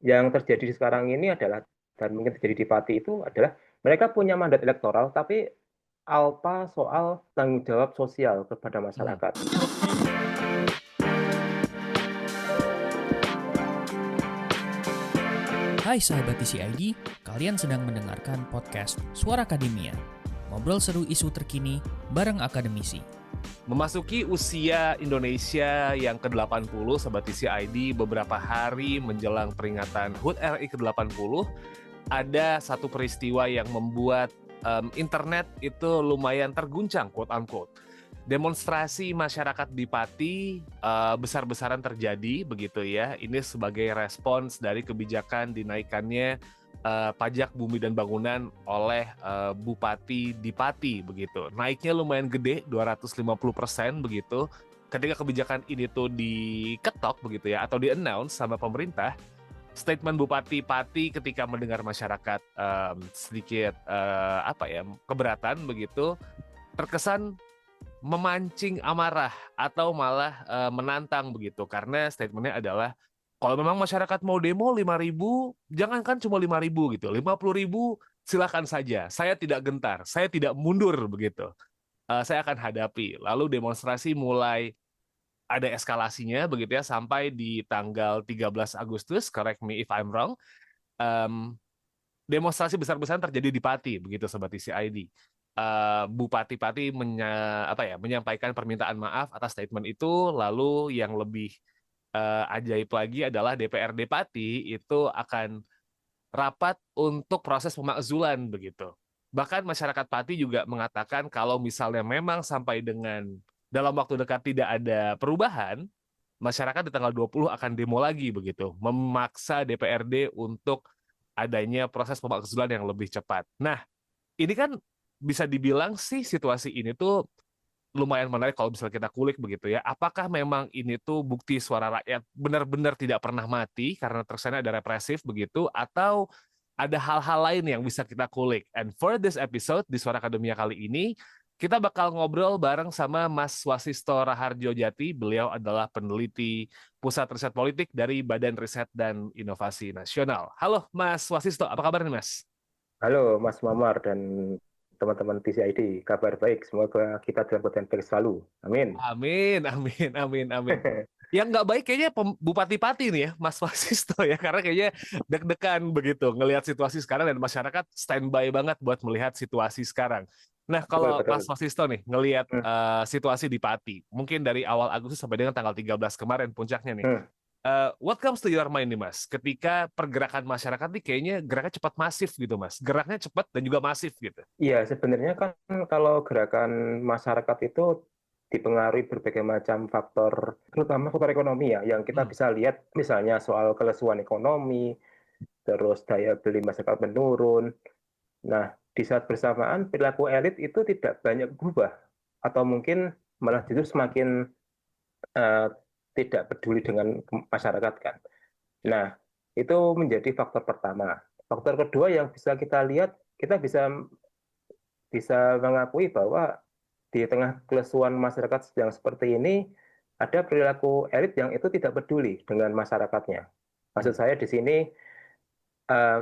Yang terjadi sekarang ini adalah, dan mungkin terjadi di Pati itu adalah, mereka punya mandat elektoral, tapi alpa soal tanggung jawab sosial kepada Mhm. masyarakat. Hai sahabat TCID, kalian sedang mendengarkan podcast Suara Akademia. Ngobrol seru isu terkini bareng akademisi. Memasuki usia Indonesia yang ke-80, Sobat TCID, beberapa hari menjelang peringatan HUT RI ke-80, ada satu peristiwa yang membuat internet itu lumayan terguncang, quote-unquote. Demonstrasi masyarakat di Pati besar-besaran terjadi, begitu ya. Ini sebagai respons dari kebijakan dinaikannya pajak bumi dan bangunan oleh Bupati di Pati, begitu. Naiknya lumayan gede, 250% begitu. Ketika kebijakan ini tuh diketok begitu ya, atau di-announce sama pemerintah, statement Bupati Pati ketika mendengar masyarakat sedikit keberatan begitu, terkesan memancing amarah atau malah menantang begitu, karena statementnya adalah kalau memang masyarakat mau demo 5.000, jangankan cuma 5.000 gitu, 50.000 silakan saja. Saya tidak gentar, saya tidak mundur begitu. Saya akan hadapi. Lalu demonstrasi mulai ada eskalasinya begitu ya, sampai di tanggal 13 Agustus, correct me if I'm wrong, em, demonstrasi besar-besaran terjadi di Pati begitu Sobat TCID. Bupati Pati menyampaikan permintaan maaf atas statement itu. Lalu yang lebih ajaib lagi adalah DPRD Pati itu akan rapat untuk proses pemakzulan begitu. Bahkan masyarakat Pati juga mengatakan kalau misalnya memang sampai dengan dalam waktu dekat tidak ada perubahan, masyarakat di tanggal 20 akan demo lagi begitu, memaksa DPRD untuk adanya proses pemakzulan yang lebih cepat. Nah, ini kan bisa dibilang sih situasi ini tuh lumayan menarik kalau misalnya kita kulik begitu ya. Apakah memang ini tuh bukti suara rakyat benar-benar tidak pernah mati karena terkesannya ada represif begitu, atau ada hal-hal lain yang bisa kita kulik? And for this episode di Suara Akademia kali ini, kita bakal ngobrol bareng sama Mas Wasisto Raharjo Jati. Beliau adalah peneliti Pusat Riset Politik dari Badan Riset dan Inovasi Nasional. Halo Mas Wasisto, apa kabar nih Mas? Halo Mas Mamar dan teman-teman TCID, kabar baik, semoga kita dalam keadaan baik selalu. Amin. Amin, amin, amin, amin. Yang nggak baik kayaknya Bupati Pati nih ya, Mas Wasisto ya, karena kayaknya deg-degan begitu ngelihat situasi sekarang dan masyarakat standby banget buat melihat situasi sekarang. Nah, Betul, kalau Mas betul. Wasisto nih ngelihat Hmm, situasi di Pati, mungkin dari awal Agustus sampai dengan tanggal 13 kemarin puncaknya nih. hmm. What comes to your mind nih Mas, ketika pergerakan masyarakat nih kayaknya geraknya cepat masif gitu Mas, geraknya cepat dan juga masif gitu. Iya, sebenarnya kan kalau gerakan masyarakat itu dipengaruhi berbagai macam faktor, terutama faktor ekonomi ya, yang kita Hmm. bisa lihat misalnya soal kelesuan ekonomi, terus daya beli masyarakat menurun. Nah, di saat bersamaan perilaku elit itu tidak banyak berubah, atau mungkin malah justru semakin eh, tidak peduli dengan masyarakat kan. Nah, itu menjadi faktor pertama. Faktor kedua yang bisa kita lihat, kita bisa bisa mengakui bahwa di tengah kelesuan masyarakat yang seperti ini, ada perilaku elit yang itu tidak peduli dengan masyarakatnya. Maksud Hmm. saya di sini, eh,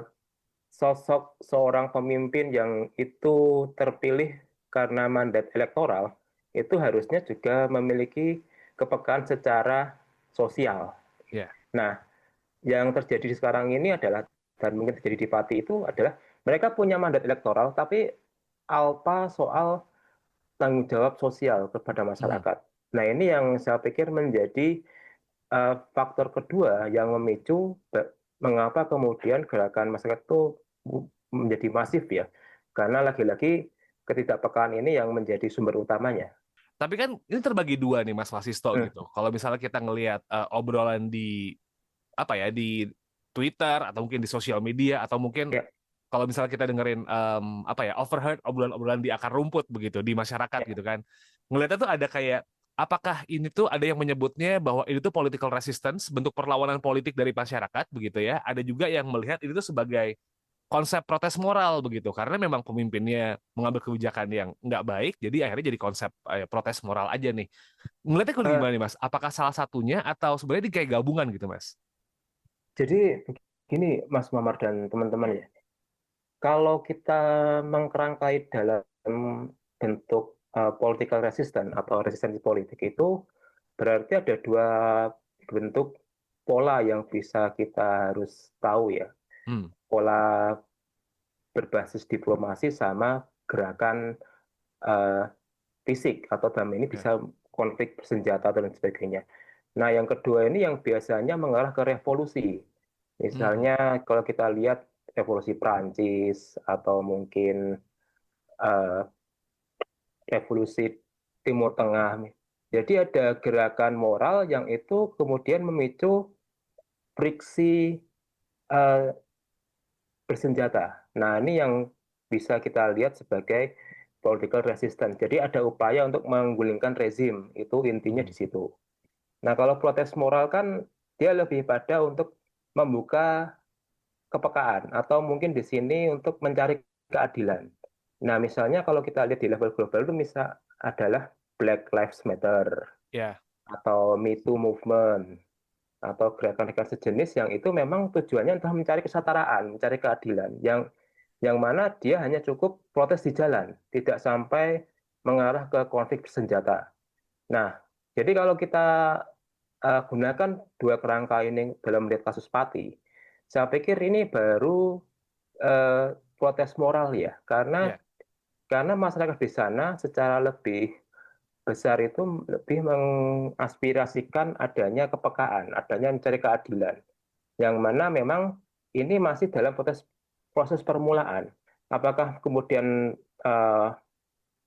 sosok seorang pemimpin yang itu terpilih karena mandat elektoral, itu harusnya juga memiliki kepekaan secara sosial. Ya. Nah, yang terjadi sekarang ini adalah, dan mungkin terjadi di Pati itu adalah, mereka punya mandat elektoral, tapi alpa soal tanggung jawab sosial kepada Hmm. masyarakat. Nah, ini yang saya pikir menjadi faktor kedua yang memicu mengapa kemudian gerakan masyarakat itu menjadi masif ya. Karena lagi-lagi ketidakpekaan ini yang menjadi sumber utamanya. Tapi kan ini terbagi dua nih Mas Wasisto Hmm, gitu. Kalau misalnya kita ngelihat obrolan di di Twitter atau mungkin di sosial media, atau mungkin ya, kalau misalnya kita dengerin overheard obrolan-obrolan di akar rumput begitu di masyarakat gitu ya. kan. Ngelihatnya tuh ada kayak apakah ini tuh ada yang menyebutnya bahwa ini tuh political resistance, bentuk perlawanan politik dari masyarakat begitu ya. Ada juga yang melihat itu tuh sebagai konsep protes moral begitu, karena memang pemimpinnya mengambil kebijakan yang nggak baik, jadi akhirnya jadi konsep protes moral aja nih. Ngeliatnya kalau Eh, gimana nih Mas? Apakah salah satunya atau sebenarnya ini kayak gabungan gitu Mas? jadi gini Mas Mamar dan teman-teman ya, kalau kita mengkerangkai dalam bentuk political resistance atau resistensi politik itu berarti ada dua bentuk pola yang bisa kita harus tahu ya. Hmm. Pola berbasis diplomasi sama gerakan eh, fisik atau dalam ini Ya. bisa konflik bersenjata dan sebagainya. Nah, yang kedua ini yang biasanya mengarah ke revolusi. Hmm. Misalnya kalau kita lihat revolusi Prancis atau mungkin eh, revolusi Timur Tengah. Jadi ada gerakan moral yang itu kemudian memicu friksi eh, bersenjata. Nah, ini yang bisa kita lihat sebagai political resistance. Jadi ada upaya untuk menggulingkan rezim, itu intinya Hmm. di situ. Nah, kalau protes moral kan dia lebih pada untuk membuka kepekaan atau mungkin di sini untuk mencari keadilan. Nah, misalnya kalau kita lihat di level global itu adalah Black Lives Matter Ya. atau Me Too Movement atau gerakan-gerakan sejenis yang itu memang tujuannya adalah mencari kesetaraan, mencari keadilan, yang mana dia hanya cukup protes di jalan, tidak sampai mengarah ke konflik bersenjata. Nah, jadi kalau kita gunakan dua kerangka ini dalam melihat kasus Pati, saya pikir ini baru protes moral ya, karena Ya. masyarakat di sana secara lebih besar itu lebih mengaspirasikan adanya kepekaan, adanya mencari keadilan, yang mana memang ini masih dalam proses permulaan. Apakah kemudian eh,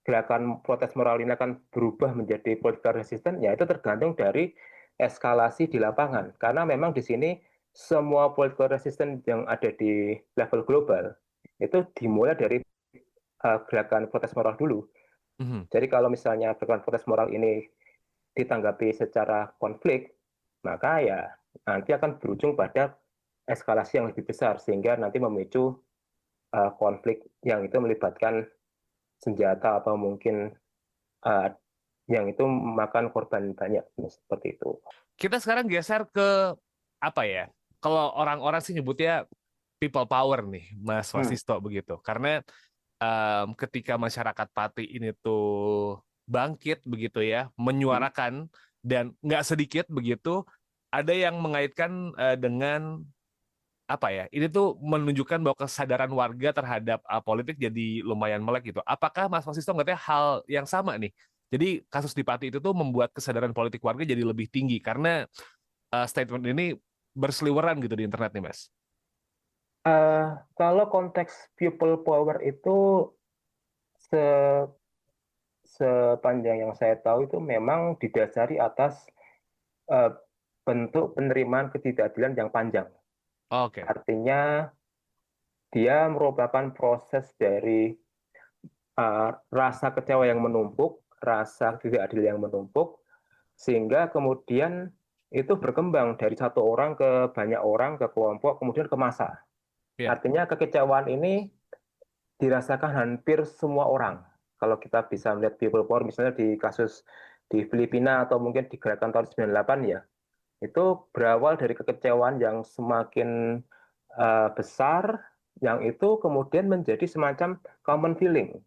gerakan protes moral ini akan berubah menjadi political resistance? Ya itu tergantung dari eskalasi di lapangan. Karena memang di sini semua political resistance yang ada di level global itu dimulai dari gerakan protes moral dulu. Mhm. Jadi kalau misalnya gerakan protes moral ini ditanggapi secara konflik, maka ya nanti akan berujung pada eskalasi yang lebih besar sehingga nanti memicu konflik yang itu melibatkan senjata atau mungkin uh, yang itu memakan korban banyak seperti itu. Kita sekarang geser ke apa ya? Kalau orang-orang sih nyebutnya people power nih, Mas Hmm. Wasisto begitu. Karena ketika masyarakat Pati ini tuh bangkit begitu ya, Hmm. menyuarakan dan nggak sedikit begitu, ada yang mengaitkan dengan apa ya? Ini tuh menunjukkan bahwa kesadaran warga terhadap politik jadi lumayan melek gitu. Apakah Mas Wasisto ngerti hal yang sama nih? Jadi kasus di Pati itu tuh membuat kesadaran politik warga jadi lebih tinggi karena statement ini berseliweran gitu di internet nih, Mas. Kalau konteks people power itu se- sepanjang yang saya tahu itu memang didasari atas uh, bentuk penerimaan ketidakadilan yang panjang. Oke. Artinya dia merupakan proses dari rasa kecewa yang menumpuk, rasa tidak adil yang menumpuk, sehingga kemudian itu berkembang dari satu orang ke banyak orang, ke kelompok, kemudian ke massa. Ya. Artinya kekecewaan ini dirasakan hampir semua orang. Kalau kita bisa melihat people power, misalnya di kasus di Filipina atau mungkin di gerakan tahun 98 ya, itu berawal dari kekecewaan yang semakin besar, yang itu kemudian menjadi semacam common feeling.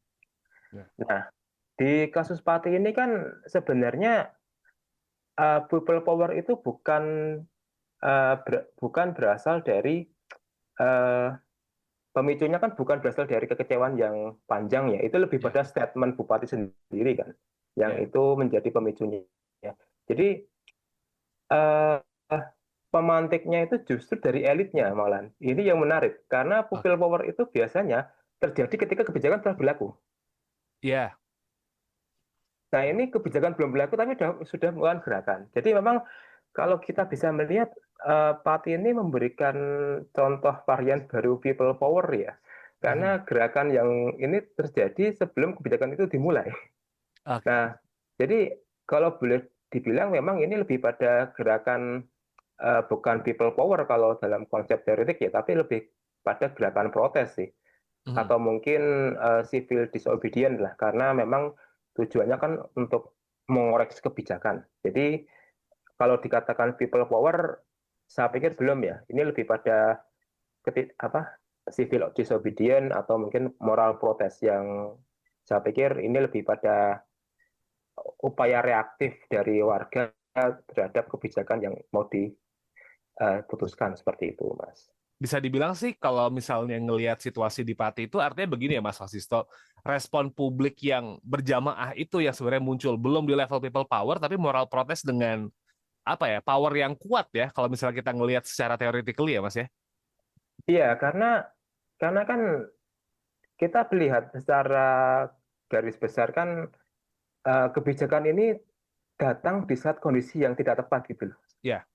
Ya. Nah, di kasus Pati ini kan sebenarnya people power itu bukan berasal dari eh, pemicunya kan bukan berasal dari kekecewaan yang panjang ya. Itu lebih Ya. pada statement Bupati sendiri kan, yang Ya. itu menjadi pemicunya. Ya. Jadi eh, pemantiknya itu justru dari elitnya malah. Ini yang menarik karena Oke. people power itu biasanya terjadi ketika kebijakan telah berlaku. Ya. Nah, ini kebijakan belum berlaku tapi sudah melakukan gerakan. Jadi memang kalau kita bisa melihat Pati ini memberikan contoh varian baru people power ya. Mhm. Karena gerakan yang ini terjadi sebelum kebijakan itu dimulai. Oke. Nah, jadi kalau boleh dibilang memang ini lebih pada gerakan bukan people power kalau dalam konsep teoretik ya, tapi lebih pada gerakan protes sih Mhm. atau mungkin civil disobedience lah karena memang tujuannya kan untuk mengoreksi kebijakan. Jadi kalau dikatakan people power, saya pikir belum ya. Ini lebih pada civil disobedience atau mungkin moral protest yang saya pikir ini lebih pada upaya reaktif dari warga terhadap kebijakan yang mau diputuskan seperti itu, Mas. Bisa dibilang sih kalau misalnya ngelihat situasi di Pati itu artinya begini ya Mas Wasisto, respon publik yang berjamaah itu yang sebenarnya muncul belum di level people power tapi moral protes dengan apa ya power yang kuat ya kalau misalnya kita ngelihat secara theoretically ya Mas ya. Iya, karena kan kita melihat secara garis besar kan kebijakan ini datang di saat kondisi yang tidak tepat gitu loh. Ya.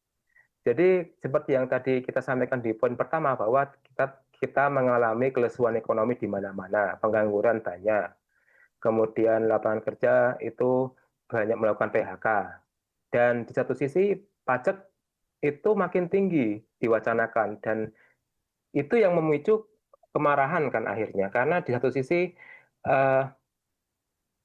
Jadi seperti yang tadi kita sampaikan di poin pertama bahwa kita mengalami kelesuan ekonomi di mana-mana, pengangguran banyak, kemudian lapangan kerja itu banyak melakukan PHK, dan di satu sisi pajak itu makin tinggi diwacanakan, dan itu yang memicu kemarahan kan akhirnya, karena di satu sisi eh,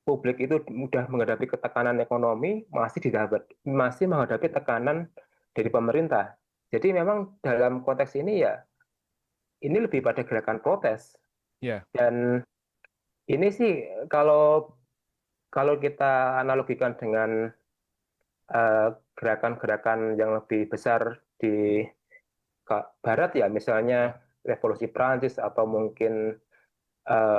publik itu mudah menghadapi ketekanan ekonomi, masih menghadapi tekanan dari pemerintah. Jadi memang dalam konteks ini ya, ini lebih pada gerakan protes. Ya. Dan ini sih kalau kalau kita analogikan dengan gerakan-gerakan yang lebih besar di Barat ya, misalnya revolusi Prancis atau mungkin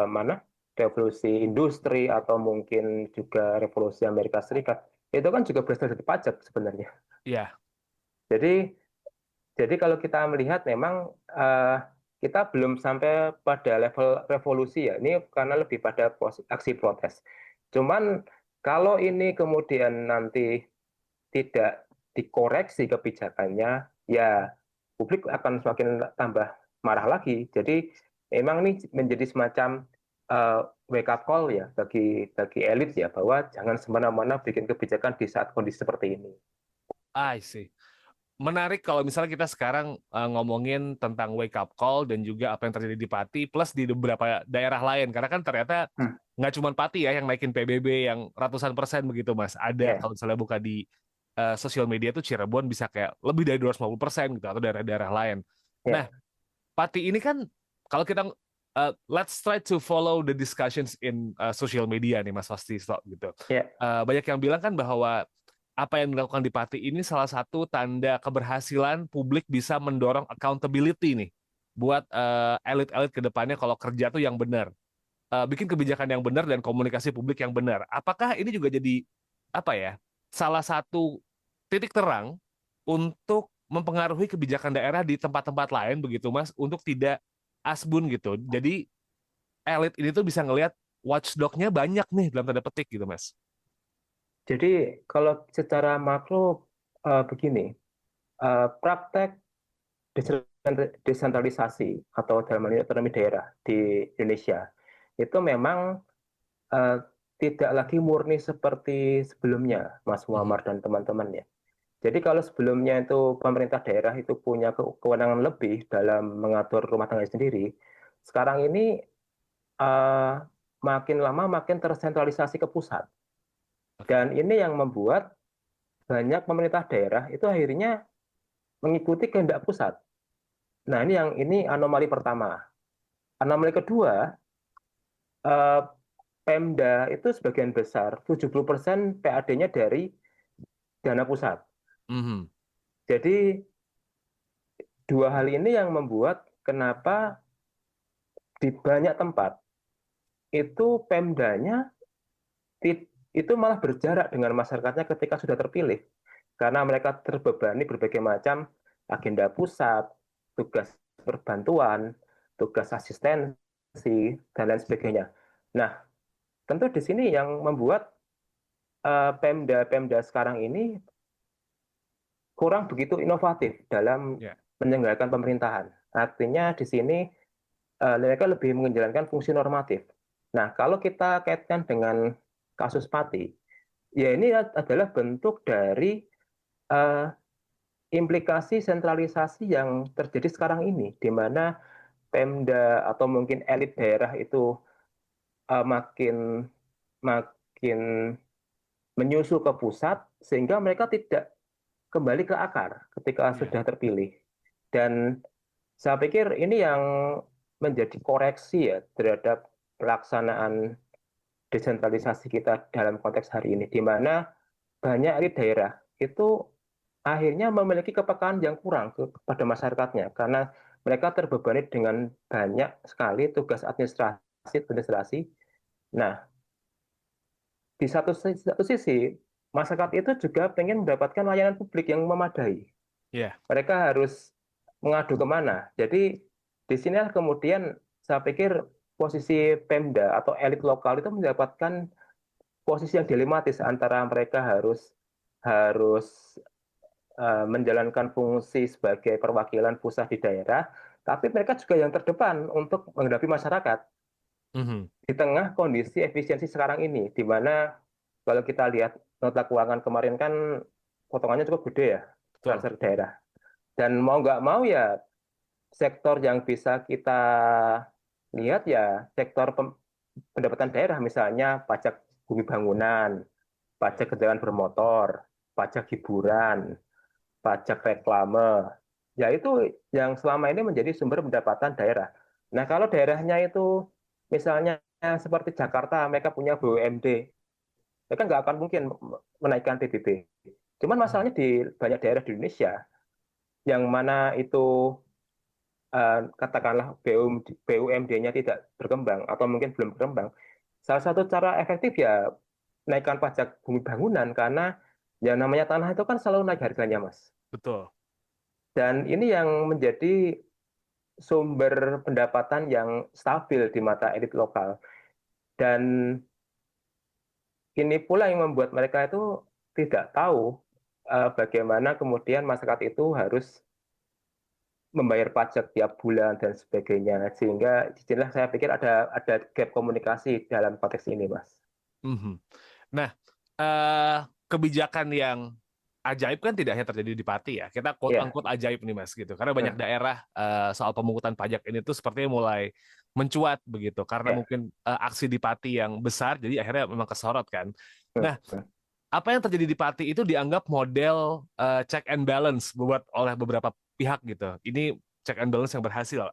mana revolusi industri atau mungkin juga revolusi Amerika Serikat, itu kan juga berasal dari pajak sebenarnya. Iya. Jadi kalau kita melihat memang kita belum sampai pada level revolusi ya, ini karena lebih pada aksi protes. Cuman kalau ini kemudian nanti tidak dikoreksi kebijakannya, ya publik akan semakin tambah marah lagi. Jadi memang ini menjadi semacam wake up call ya bagi elit ya, bahwa jangan semena-mena bikin kebijakan di saat kondisi seperti ini. I see. Menarik kalau misalnya kita sekarang ngomongin tentang wake up call dan juga apa yang terjadi di Pati plus di beberapa daerah lain karena kan ternyata nggak cuma Pati ya yang naikin PBB yang ratusan persen begitu Mas. Ada kalau misalnya buka di sosial media tuh Cirebon bisa kayak lebih dari 250% gitu atau daerah-daerah lain. Nah, Pati ini kan kalau kita let's try to follow the discussions in social media nih Mas Wastisto gitu. Banyak yang bilang kan bahwa apa yang dilakukan di Pati ini salah satu tanda keberhasilan publik bisa mendorong accountability nih buat elit-elit ke depannya kalau kerja tuh yang benar. Bikin kebijakan yang benar dan komunikasi publik yang benar. Apakah ini juga jadi apa ya? Salah satu titik terang untuk mempengaruhi kebijakan daerah di tempat-tempat lain begitu Mas untuk tidak asbun gitu. Jadi elit ini tuh bisa ngelihat watchdog-nya banyak nih dalam tanda petik gitu Mas. Jadi kalau secara makro begini, praktek desentralisasi atau dalam hal ini otonomi daerah di Indonesia itu memang tidak lagi murni seperti sebelumnya, Mas Muammar dan teman-temannya. Jadi kalau sebelumnya itu pemerintah daerah itu punya kewenangan lebih dalam mengatur rumah tangga sendiri, sekarang ini makin lama makin tersentralisasi ke pusat. Dan ini yang membuat banyak pemerintah daerah itu akhirnya mengikuti kehendak pusat. Nah, ini anomali pertama. Anomali kedua, Pemda itu sebagian besar 70% PAD-nya dari dana pusat. Jadi dua hal ini yang membuat kenapa di banyak tempat itu Pemdanya itu malah berjarak dengan masyarakatnya ketika sudah terpilih. Karena mereka terbebani berbagai macam agenda pusat, tugas perbantuan, tugas asistensi, dan lain sebagainya. Nah, tentu di sini yang membuat Pemda sekarang ini kurang begitu inovatif dalam menyelenggarakan pemerintahan. Artinya di sini mereka lebih menjalankan fungsi normatif. Nah, kalau kita kaitkan dengan kasus Pati, ya ini adalah bentuk dari implikasi sentralisasi yang terjadi sekarang ini, di mana Pemda atau mungkin elit daerah itu makin menyusul ke pusat, sehingga mereka tidak kembali ke akar ketika sudah terpilih. Dan Saya pikir ini yang menjadi koreksi ya terhadap pelaksanaan desentralisasi kita dalam konteks hari ini, di mana banyak elit daerah itu akhirnya memiliki kepekaan yang kurang kepada masyarakatnya karena mereka terbebani dengan banyak sekali tugas administrasi. Nah, di satu sisi masyarakat itu juga ingin mendapatkan layanan publik yang memadai. Ya, Mereka harus mengadu kemana. Jadi di sinilah kemudian saya pikir posisi Pemda atau elit lokal itu mendapatkan posisi yang dilematis antara mereka harus harus menjalankan fungsi sebagai perwakilan pusat di daerah, tapi mereka juga yang terdepan untuk menghadapi masyarakat mhm, di tengah kondisi efisiensi sekarang ini, di mana kalau kita lihat nota keuangan kemarin kan potongannya cukup gede ya, betul. transfer daerah. Dan mau nggak mau ya sektor yang bisa kita lihat ya sektor pendapatan daerah, misalnya pajak bumi bangunan, Ya. pajak kendaraan bermotor, pajak hiburan, pajak reklame. Ya itu yang selama ini menjadi sumber pendapatan daerah. Nah kalau daerahnya itu misalnya seperti Jakarta, mereka punya BUMD, mereka nggak akan mungkin menaikkan PBB. Cuman Mhm. masalahnya di banyak daerah di Indonesia, yang mana itu katakanlah BUMD-nya tidak berkembang atau mungkin belum berkembang, salah satu cara efektif ya naikkan pajak bumi bangunan karena yang namanya tanah itu kan selalu naik harganya, Mas. Betul. Dan ini yang menjadi sumber pendapatan yang stabil di mata elit lokal. Dan ini pula yang membuat mereka itu tidak tahu bagaimana kemudian masyarakat itu harus membayar pajak tiap bulan dan sebagainya. Sehingga disinilah saya pikir ada gap komunikasi dalam konteks ini, Mas. Mhm. Nah, kebijakan yang ajaib kan tidak hanya terjadi di Pati ya. Kita quote Ya, unquote ajaib nih Mas gitu. Karena banyak nah, daerah soal pemungutan pajak ini tuh sepertinya mulai mencuat begitu. Karena ya. mungkin aksi di Pati yang besar, jadi akhirnya memang kesorot kan. Hmm, Nah, apa yang terjadi di Pati itu dianggap model check and balance buat oleh beberapa pihak gitu. Ini check and balance yang berhasil.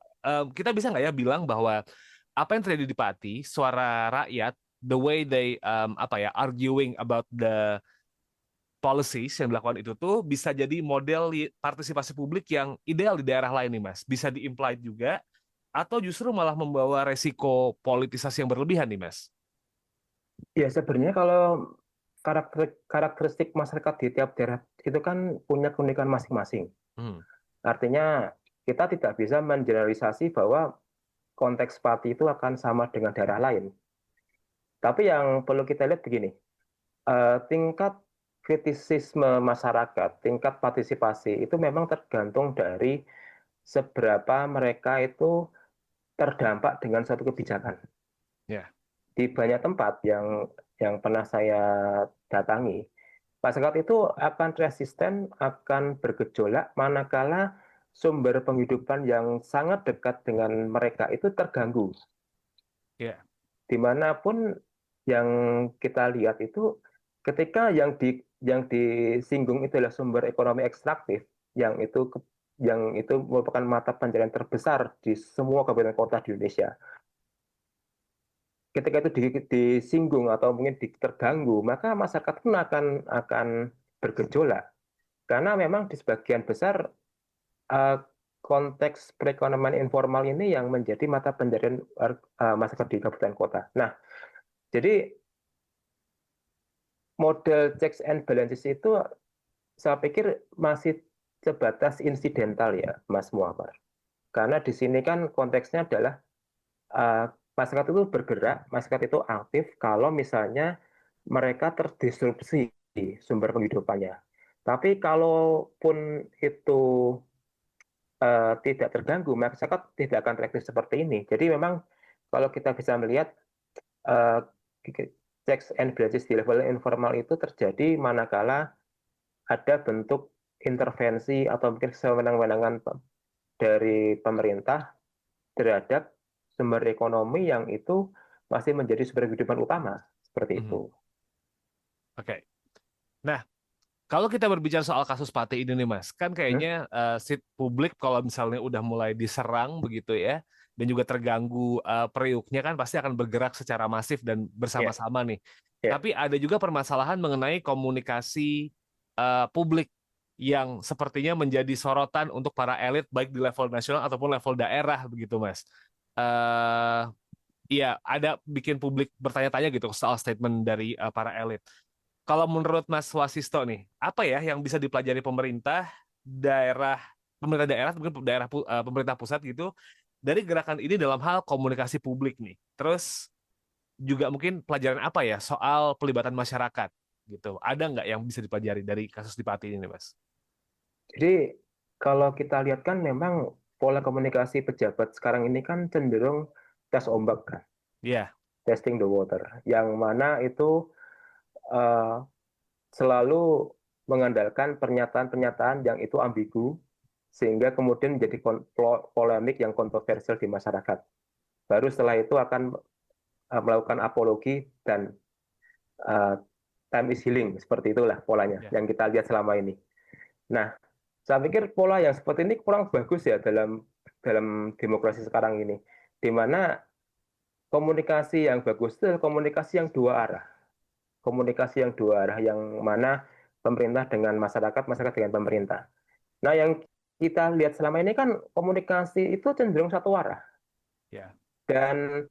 Kita bisa nggak ya bilang bahwa apa yang terjadi di Pati, suara rakyat, the way they apa ya arguing about the policies yang dilakukan itu tuh bisa jadi model partisipasi publik yang ideal di daerah lain nih Mas. Bisa di-imply juga atau justru malah membawa resiko politisasi yang berlebihan nih Mas. Ya, sebenarnya kalau karakteristik masyarakat di tiap daerah itu kan punya keunikan masing-masing. Hmm. Artinya kita tidak bisa mengeneralisasi bahwa konteks Pati itu akan sama dengan daerah lain. Tapi yang perlu kita lihat begini, tingkat kritisisme masyarakat, tingkat partisipasi itu memang tergantung dari seberapa mereka itu terdampak dengan suatu kebijakan. Ya. Di banyak tempat yang pernah saya datangi, masyarakat itu akan resisten, akan bergejolak manakala sumber penghidupan yang sangat dekat dengan mereka itu terganggu. Ya. Dimanapun yang kita lihat itu, ketika yang disinggung itu adalah sumber ekonomi ekstraktif, yang itu merupakan mata pencarian terbesar di semua kabupaten kota di Indonesia. Ketika itu disinggung atau mungkin terganggu, maka masyarakat pun akan bergejolak karena memang di sebagian besar eh, konteks perekonomian informal ini yang menjadi mata pencarian masyarakat di kabupaten kota. Nah, jadi model checks and balances itu saya pikir masih sebatas insidental ya, Mas Muammar. Karena di sini kan konteksnya adalah uh, masyarakat itu bergerak, masyarakat itu aktif kalau misalnya mereka terdisrupsi sumber penghidupannya. Tapi kalaupun itu tidak terganggu, masyarakat tidak akan reaktif seperti ini. Jadi memang kalau kita bisa melihat uh, checks and balances di level informal itu terjadi manakala ada bentuk intervensi atau mungkin sewenang-wenangan dari pemerintah terhadap sumber ekonomi yang itu masih menjadi sumber kehidupan utama seperti Mhm. itu. Oke. Nah, Kalau kita berbicara soal kasus Pati ini nih Mas, kan kayaknya publik kalau misalnya udah mulai diserang begitu ya, dan juga terganggu periuknya kan pasti akan bergerak secara masif dan Ya, bersama-sama nih. ya. Tapi ada juga permasalahan mengenai komunikasi publik yang sepertinya menjadi sorotan untuk para elit baik di level nasional ataupun level daerah begitu Mas. Eh Iya, ada bikin publik bertanya-tanya gitu soal statement dari para elit. Kalau menurut Mas Wasisto nih, apa ya yang bisa dipelajari pemerintah daerah, mungkin pemerintah pusat gitu, dari gerakan ini dalam hal komunikasi publik nih. Terus juga mungkin pelajaran apa ya soal pelibatan masyarakat gitu. Ada nggak yang bisa dipelajari dari kasus di Pati ini, Mas? Jadi kalau kita lihat kan memang pola komunikasi pejabat sekarang ini kan cenderung tes ombak kan, Iya, testing the water, yang mana itu eh, selalu mengandalkan pernyataan-pernyataan yang itu ambigu, sehingga kemudian menjadi polemik yang kontroversial di masyarakat. Baru setelah itu akan melakukan apologi dan uh, time is healing, seperti itulah polanya iya, yang kita lihat selama ini. Nah, saya pikir pola yang seperti ini kurang bagus ya dalam dalam demokrasi sekarang ini, di mana komunikasi yang bagus itu adalah komunikasi yang dua arah, komunikasi yang dua arah, yang mana pemerintah dengan masyarakat, masyarakat dengan pemerintah. Nah, yang kita lihat selama ini kan komunikasi itu cenderung satu arah, iya, dan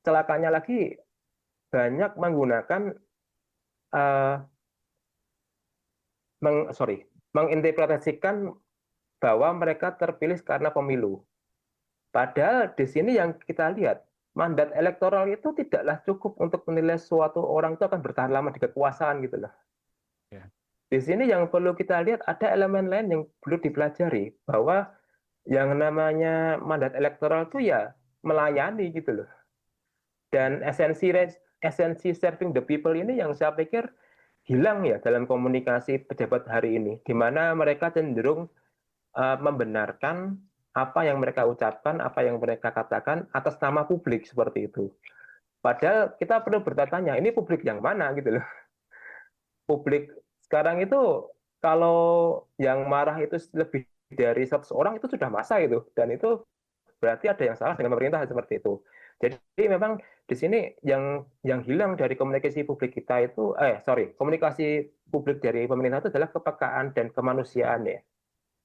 celakanya lagi banyak menggunakan uh, menginterpretasikan bahwa mereka terpilih karena pemilu. Padahal di sini yang kita lihat, mandat elektoral itu tidaklah cukup untuk menilai suatu orang itu akan bertahan lama di kekuasaan gitu loh. iya. Di sini yang perlu kita lihat ada elemen lain yang perlu dipelajari, bahwa yang namanya mandat elektoral itu ya melayani gitu loh. Dan esensi serving the people ini yang saya pikir hilang ya dalam komunikasi pejabat hari ini, di mana mereka cenderung membenarkan apa yang mereka ucapkan, apa yang mereka katakan atas nama publik seperti itu. Padahal kita perlu bertanya, ini publik yang mana gitu loh. Publik sekarang itu kalau yang marah itu lebih dari 100 orang itu sudah massa itu, dan itu berarti ada yang salah dengan pemerintah seperti itu. Jadi memang di sini yang hilang dari komunikasi publik kita itu, komunikasi publik dari pemerintah itu adalah kepekaan dan kemanusiaan ya,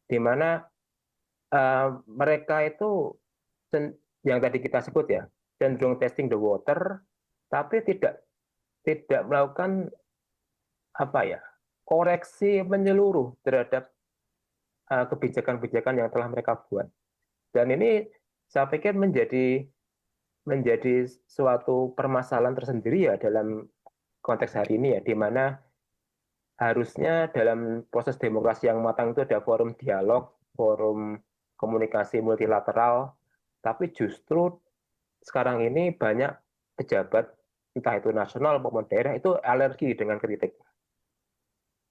di mana mereka itu yang tadi kita sebut ya, cenderung testing the water, tapi tidak tidak melakukan apa ya, koreksi menyeluruh terhadap kebijakan-kebijakan yang telah mereka buat. Dan ini saya pikir menjadi suatu permasalahan tersendiri ya dalam konteks hari ini ya, di mana harusnya dalam proses demokrasi yang matang itu ada forum dialog, forum komunikasi multilateral, tapi justru sekarang ini banyak pejabat, entah itu nasional maupun daerah, itu alergi dengan kritik.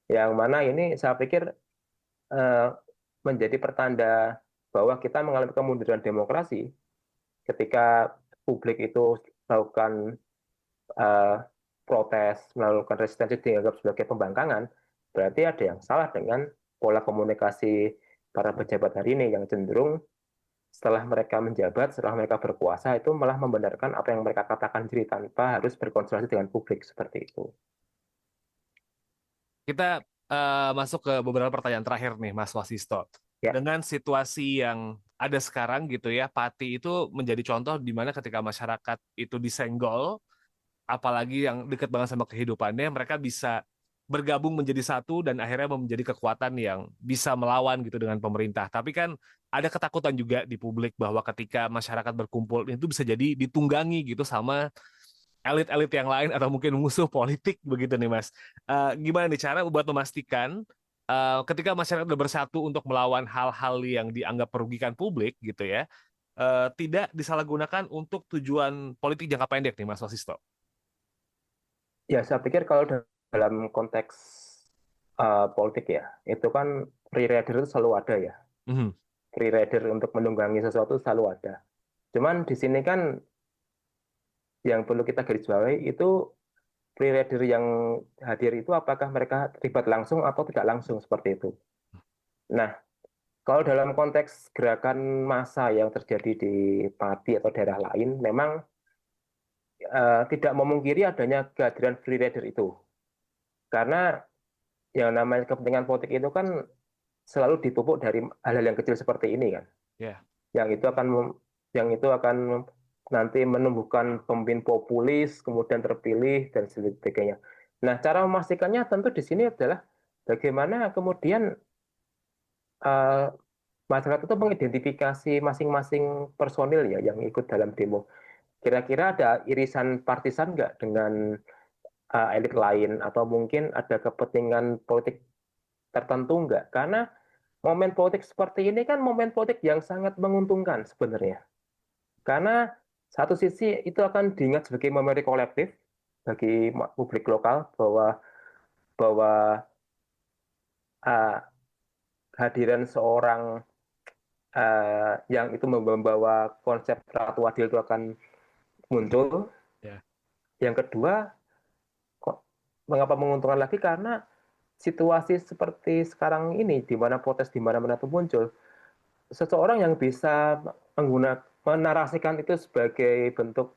Yang mana ini saya pikir eh, menjadi pertanda bahwa kita mengalami kemunduran demokrasi ketika publik itu melakukan eh, protes, melakukan resistensi dianggap sebagai pembangkangan, berarti ada yang salah dengan pola komunikasi para pejabat hari ini yang cenderung setelah mereka menjabat, setelah mereka berkuasa, itu malah membenarkan apa yang mereka katakan sendiri tanpa harus berkonsultasi dengan publik seperti itu. Kita masuk ke beberapa pertanyaan terakhir nih, Mas Wasisto. Ya, Dengan situasi yang ada sekarang gitu ya, Pati itu menjadi contoh di mana ketika masyarakat itu disenggol, apalagi yang dekat banget sama kehidupannya, mereka bisa bergabung menjadi satu dan akhirnya menjadi kekuatan yang bisa melawan gitu dengan pemerintah. Tapi kan ada ketakutan juga di publik bahwa ketika masyarakat berkumpul itu bisa jadi ditunggangi gitu sama elit-elit yang lain atau mungkin musuh politik begitu nih Mas. Gimana nih cara buat memastikan ketika masyarakat sudah bersatu untuk melawan hal-hal yang dianggap merugikan publik gitu ya, tidak disalahgunakan untuk tujuan politik jangka pendek nih Mas Wasisto? ya saya pikir kalau dalam konteks politik ya, itu kan free rider itu selalu ada ya. Mhm. Free rider untuk menunggangi sesuatu selalu ada. Cuman di sini kan yang perlu kita garis bawahi itu free rider yang hadir itu apakah mereka terlibat langsung atau tidak langsung seperti itu. Nah, kalau dalam konteks gerakan massa yang terjadi di Pati atau daerah lain, memang tidak memungkiri adanya kehadiran free rider itu. Karena yang namanya kepentingan politik itu kan selalu dipupuk dari hal-hal yang kecil seperti ini kan. Yeah. Yang itu akan nanti menumbuhkan pemimpin populis, kemudian terpilih dan sebagainya. Nah, cara memastikannya tentu di sini adalah bagaimana kemudian masyarakat itu mengidentifikasi masing-masing personil ya yang ikut dalam demo. Kira-kira ada irisan partisan nggak dengan elit lain atau mungkin ada kepentingan politik tertentu nggak? Karena momen politik seperti ini kan momen politik yang sangat menguntungkan sebenarnya. Karena satu sisi itu akan diingat sebagai memori kolektif bagi publik lokal bahwa uh, hadiran seorang yang itu membawa konsep Ratu Adil itu akan muncul. Yeah. Yang kedua, mengapa menguntungkan lagi? Karena situasi seperti sekarang ini, di mana protes di mana-mana itu muncul, seseorang yang bisa menarasikan itu sebagai bentuk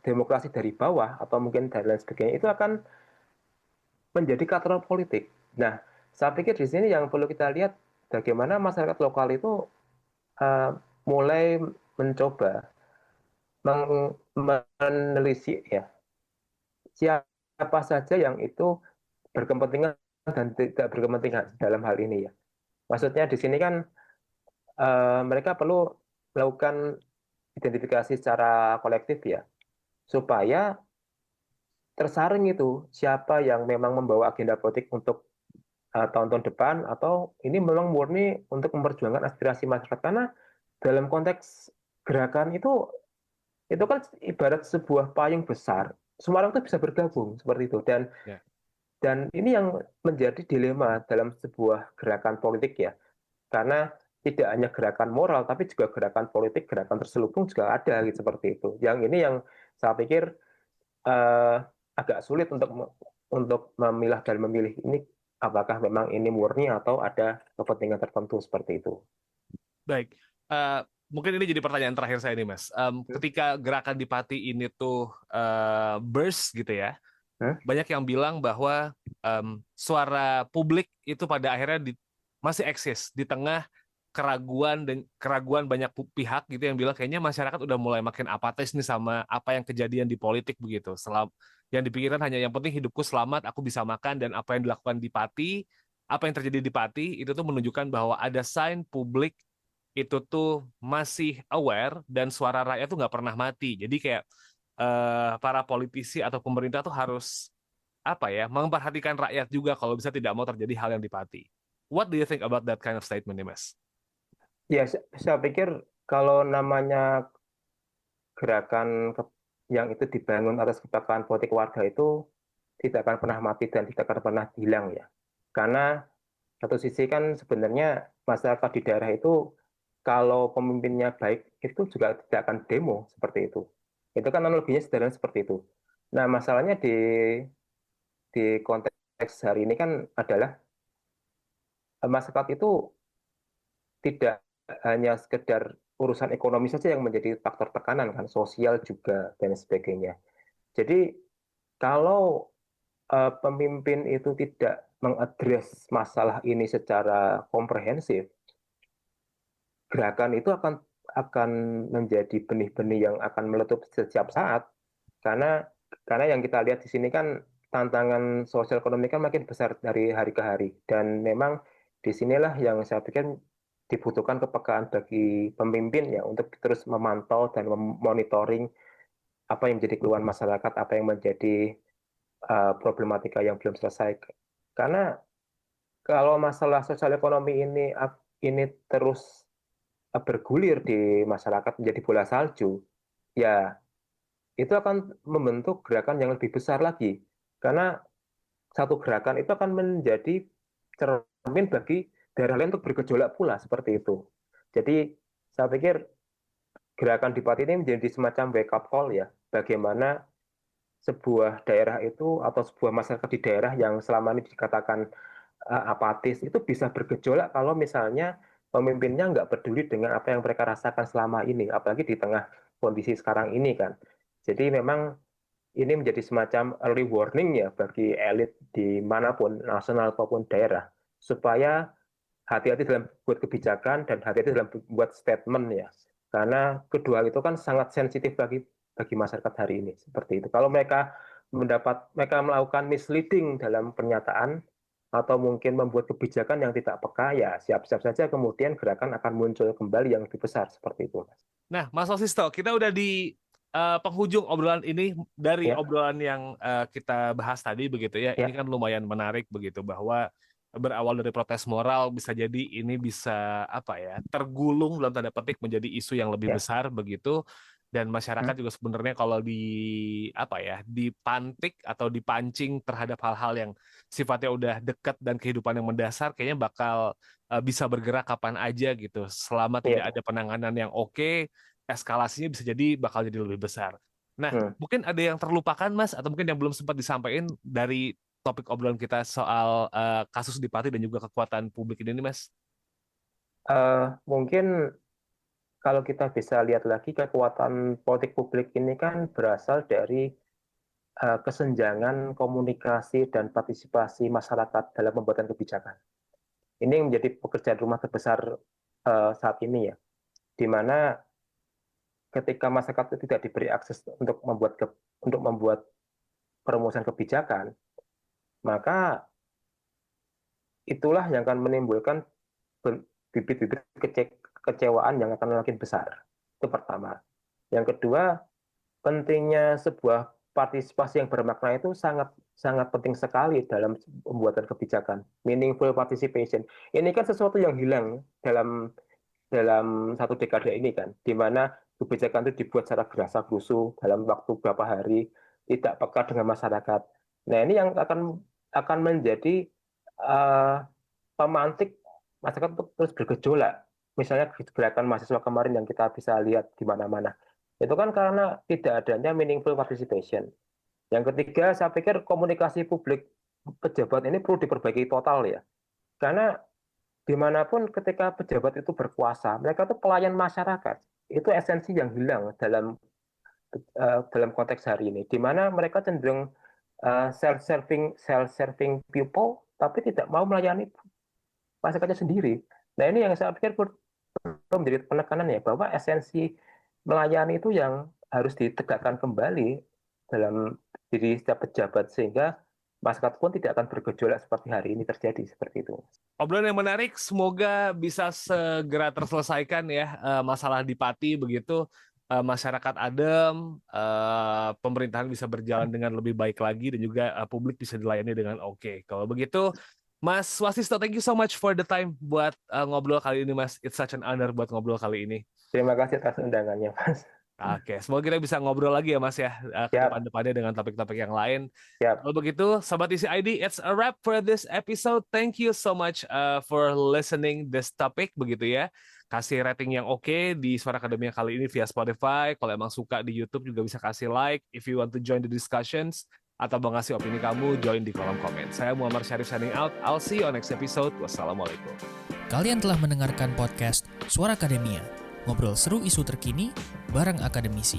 demokrasi dari bawah atau mungkin dan lain sebagainya, itu akan menjadi katrol politik. Nah, saya pikir di sini yang perlu kita lihat bagaimana masyarakat lokal itu mulai mencoba menelisik ya siapa saja yang itu berkepentingan dan tidak berkepentingan dalam hal ini ya. Maksudnya di sini kan mereka perlu melakukan identifikasi secara kolektif ya, supaya tersaring itu siapa yang memang membawa agenda politik untuk tahun-tahun depan atau ini memang murni untuk memperjuangkan aspirasi masyarakat. Karena dalam konteks gerakan itu kan ibarat sebuah payung besar, semua orang itu bisa bergabung seperti itu dan ini yang menjadi dilema dalam sebuah gerakan politik ya, karena tidak hanya gerakan moral tapi juga gerakan politik, gerakan terselubung juga ada gitu, seperti itu. Yang ini yang saya pikir agak sulit untuk memilah dan memilih ini apakah memang ini murni atau ada kepentingan tertentu seperti itu. Baik, mungkin ini jadi pertanyaan terakhir saya nih, Mas. Ketika gerakan di Pati ini tuh burst gitu ya, banyak yang bilang bahwa suara publik itu pada akhirnya masih eksis di tengah keraguan banyak pihak gitu yang bilang kayaknya masyarakat udah mulai makin apatis nih sama apa yang kejadian di politik begitu. Yang dipikirkan hanya yang penting hidupku selamat, aku bisa makan, dan apa yang dilakukan di Pati, apa yang terjadi di Pati itu tuh menunjukkan bahwa ada sign publik itu tuh masih aware dan suara rakyat tuh nggak pernah mati. Jadi kayak para politisi atau pemerintah tuh harus memperhatikan rakyat juga kalau bisa tidak mau terjadi hal yang di Pati. What do you think about that kind of statement nih, Mas? Ya, saya pikir kalau namanya gerakan yang itu dibangun atas kesepakatan politik warga itu tidak akan pernah mati dan tidak akan pernah hilang ya. Karena satu sisi kan sebenarnya masyarakat di daerah itu kalau pemimpinnya baik itu juga tidak akan demo seperti itu. Itu kan analoginya sederhana seperti itu. Nah, masalahnya di konteks hari ini kan adalah masyarakat itu tidak hanya sekedar urusan ekonomi saja yang menjadi faktor tekanan kan, sosial juga dan sebagainya. Jadi kalau pemimpin itu tidak mengadres masalah ini secara komprehensif, gerakan itu akan menjadi benih-benih yang akan meletup setiap saat. Karena yang kita lihat di sini kan tantangan sosial ekonomi kan makin besar dari hari ke hari, dan memang disinilah yang saya pikir dibutuhkan kepekaan bagi pemimpin ya untuk terus memantau dan memonitoring apa yang menjadi keluhan masyarakat, apa yang menjadi problematika yang belum selesai. Karena kalau masalah sosial ekonomi ini terus bergulir di masyarakat menjadi bola salju, ya itu akan membentuk gerakan yang lebih besar lagi. Karena satu gerakan itu akan menjadi cermin bagi daerah lain untuk bergejolak pula seperti itu. Jadi saya pikir gerakan di Pati ini menjadi semacam wake up call ya, bagaimana sebuah daerah itu atau sebuah masyarakat di daerah yang selama ini dikatakan apatis itu bisa bergejolak kalau misalnya pemimpinnya nggak peduli dengan apa yang mereka rasakan selama ini, apalagi di tengah kondisi sekarang ini kan. Jadi memang ini menjadi semacam early warning ya bagi elit dimanapun, nasional maupun daerah, supaya hati-hati dalam buat kebijakan dan hati-hati dalam buat statement ya. Karena kedua itu kan sangat sensitif bagi masyarakat hari ini seperti itu. Kalau mereka melakukan misleading dalam pernyataan atau mungkin membuat kebijakan yang tidak peka, ya siap-siap saja kemudian gerakan akan muncul kembali yang lebih besar seperti itu. Nah, Mas Wasisto, kita udah di penghujung obrolan ini dari Ya. obrolan yang kita bahas tadi begitu ya. Ya. Ini kan lumayan menarik begitu bahwa berawal dari protes moral bisa jadi ini bisa apa ya tergulung dalam tanda petik menjadi isu yang lebih Ya. besar begitu. Dan masyarakat juga sebenarnya kalau dipantik atau dipancing terhadap hal-hal yang sifatnya udah dekat dan kehidupan yang mendasar, kayaknya bakal bisa bergerak kapan aja gitu. Selama tidak ada penanganan yang oke, eskalasinya bisa jadi bakal jadi lebih besar. Nah, mungkin ada yang terlupakan Mas, atau mungkin yang belum sempat disampaikan dari topik obrolan kita soal kasus di Pati dan juga kekuatan publik ini nih Mas. Mungkin kalau kita bisa lihat lagi kekuatan politik publik ini kan berasal dari kesenjangan komunikasi dan partisipasi masyarakat dalam pembuatan kebijakan. Ini yang menjadi pekerjaan rumah terbesar saat ini ya, di mana ketika masyarakat itu tidak diberi akses untuk membuat perumusan kebijakan, maka itulah yang akan menimbulkan bibit-bibit kekecewaan yang akan makin besar. Itu pertama. Yang kedua, pentingnya sebuah partisipasi yang bermakna itu sangat sangat penting sekali dalam pembuatan kebijakan. Meaningful participation. Ini kan sesuatu yang hilang dalam satu dekade ini kan, di mana kebijakan itu dibuat secara gerasa-gerusu dalam waktu beberapa hari, tidak peka dengan masyarakat. Nah, ini yang akan menjadi pemantik masyarakat untuk terus bergejolak. Misalnya gerakan mahasiswa kemarin yang kita bisa lihat di mana-mana. Itu kan karena tidak adanya meaningful participation. Yang ketiga, saya pikir komunikasi publik pejabat ini perlu diperbaiki total ya. Karena dimanapun ketika pejabat itu berkuasa, mereka itu pelayan masyarakat. Itu esensi yang hilang dalam konteks hari ini. Di mana mereka cenderung self-serving people, tapi tidak mau melayani masyarakatnya sendiri. Nah, ini yang saya pikir perlu menjadi penekanan ya, bahwa esensi melayani itu yang harus ditegakkan kembali dalam diri setiap pejabat, sehingga masyarakat pun tidak akan bergejolak seperti hari ini terjadi, seperti itu. Obrolan yang menarik, semoga bisa segera terselesaikan ya masalah di Pati begitu, masyarakat adem, pemerintahan bisa berjalan dengan lebih baik lagi, dan juga publik bisa dilayani dengan oke. Kalau begitu, Mas Wasisto, thank you so much for the time buat ngobrol kali ini, Mas. It's such an honor buat ngobrol kali ini. Terima kasih atas undangannya, Mas. Oke, semoga kita bisa ngobrol lagi ya, Mas ya, ke depan-depannya dengan topik-topik yang lain. Kalau begitu, Sobat Isi ID, it's a wrap for this episode. Thank you so much for listening this topic, begitu ya. Kasih rating yang oke di Suara Akademia kali ini via Spotify. Kalau emang suka di YouTube juga bisa kasih like. If you want to join the discussions atau mau ngasih opini kamu, join di kolom komen. Saya Muhammad Syarif signing out. I'll see you on next episode. Wassalamualaikum. Kalian telah mendengarkan podcast Suara Akademia. Ngobrol seru isu terkini bareng akademisi.